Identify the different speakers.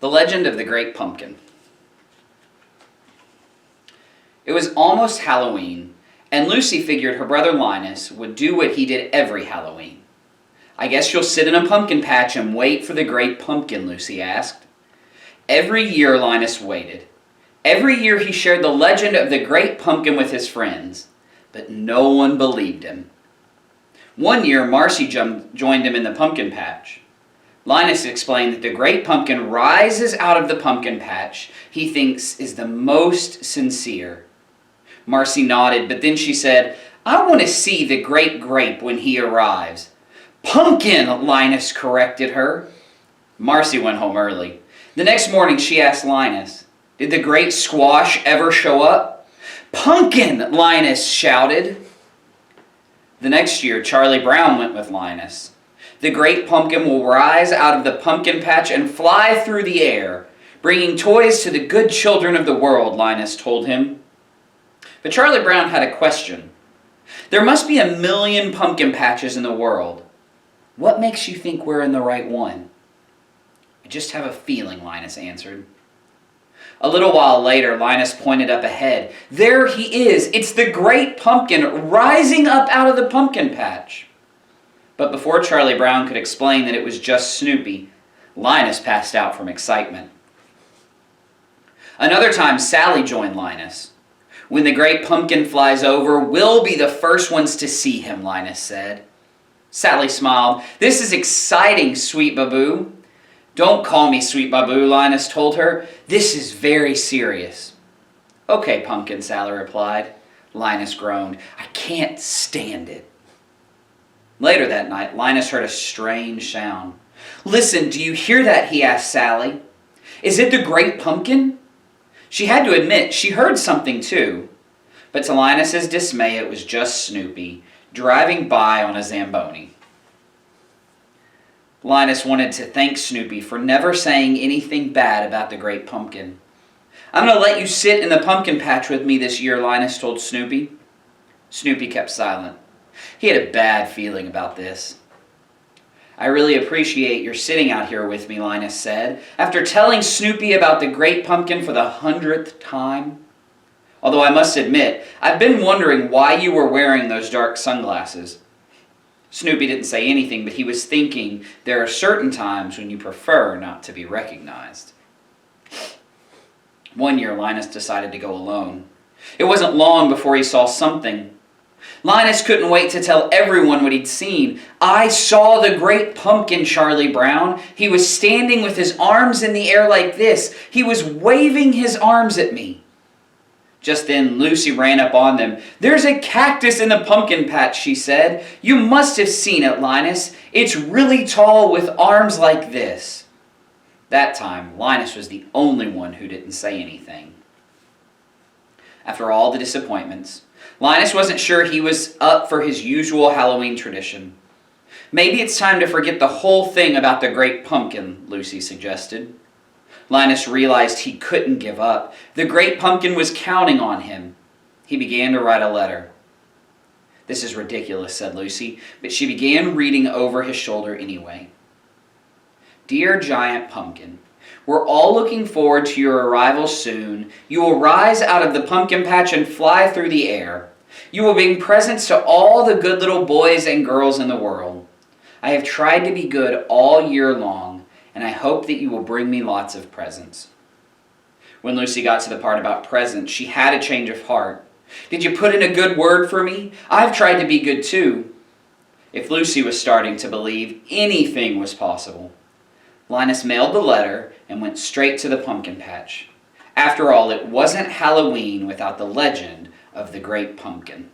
Speaker 1: The Legend of the Great Pumpkin. It was almost Halloween, and Lucy figured her brother Linus would do what he did every Halloween. "I guess you'll sit in a pumpkin patch and wait for the great pumpkin," Lucy asked. Every year Linus waited. Every year he shared the legend of the great pumpkin with his friends, but no one believed him. One year Marcy joined him in the pumpkin patch. Linus explained that the great pumpkin rises out of the pumpkin patch he thinks is the most sincere. Marcy nodded, but then she said, "I want to see the great grape when he arrives." "Pumpkin," Linus corrected her. Marcy went home early. The next morning she asked Linus, "Did the great squash ever show up?" "Pumpkin," Linus shouted. The next year Charlie Brown went with Linus. "The great pumpkin will rise out of the pumpkin patch and fly through the air, bringing toys to the good children of the world," Linus told him. But Charlie Brown had a question. "There must be 1,000,000 pumpkin patches in the world. What makes you think we're in the right one?" "I just have a feeling," Linus answered. A little while later, Linus pointed up ahead. "There he is! It's the great pumpkin rising up out of the pumpkin patch." But before Charlie Brown could explain that it was just Snoopy, Linus passed out from excitement. Another time, Sally joined Linus. "When the great pumpkin flies over, we'll be the first ones to see him," Linus said. Sally smiled. "This is exciting, Sweet Baboo." "Don't call me Sweet Baboo," Linus told her. "This is very serious." "Okay, Pumpkin," Sally replied. Linus groaned. "I can't stand it." Later that night, Linus heard a strange sound. "Listen, do you hear that?" he asked Sally. "Is it the great pumpkin?" She had to admit she heard something too. But to Linus's dismay, it was just Snoopy, driving by on a Zamboni. Linus wanted to thank Snoopy for never saying anything bad about the great pumpkin. "I'm going to let you sit in the pumpkin patch with me this year," Linus told Snoopy. Snoopy kept silent. He had a bad feeling about this. "I really appreciate your sitting out here with me," Linus said, after telling Snoopy about the great pumpkin for the 100th time. "Although I must admit, I've been wondering why you were wearing those dark sunglasses." Snoopy didn't say anything, but he was thinking there are certain times when you prefer not to be recognized. One year, Linus decided to go alone. It wasn't long before he saw something. Linus couldn't wait to tell everyone what he'd seen. "I saw the great pumpkin, Charlie Brown. He was standing with his arms in the air like this. He was waving his arms at me." Just then, Lucy ran up on them. "There's a cactus in the pumpkin patch," she said. "You must have seen it, Linus. It's really tall with arms like this." That time, Linus was the only one who didn't say anything. After all the disappointments, Linus wasn't sure he was up for his usual Halloween tradition. "Maybe it's time to forget the whole thing about the great pumpkin," Lucy suggested. Linus realized he couldn't give up. The great pumpkin was counting on him. He began to write a letter. "This is ridiculous," said Lucy, but she began reading over his shoulder anyway. "Dear Giant Pumpkin, we're all looking forward to your arrival soon. You will rise out of the pumpkin patch and fly through the air. You will bring presents to all the good little boys and girls in the world. I have tried to be good all year long, and I hope that you will bring me lots of presents." When Lucy got to the part about presents, she had a change of heart. "Did you put in a good word for me? I've tried to be good too." If Lucy was starting to believe anything was possible. Linus mailed the letter and went straight to the pumpkin patch. After all, it wasn't Halloween without the legend of the great pumpkin.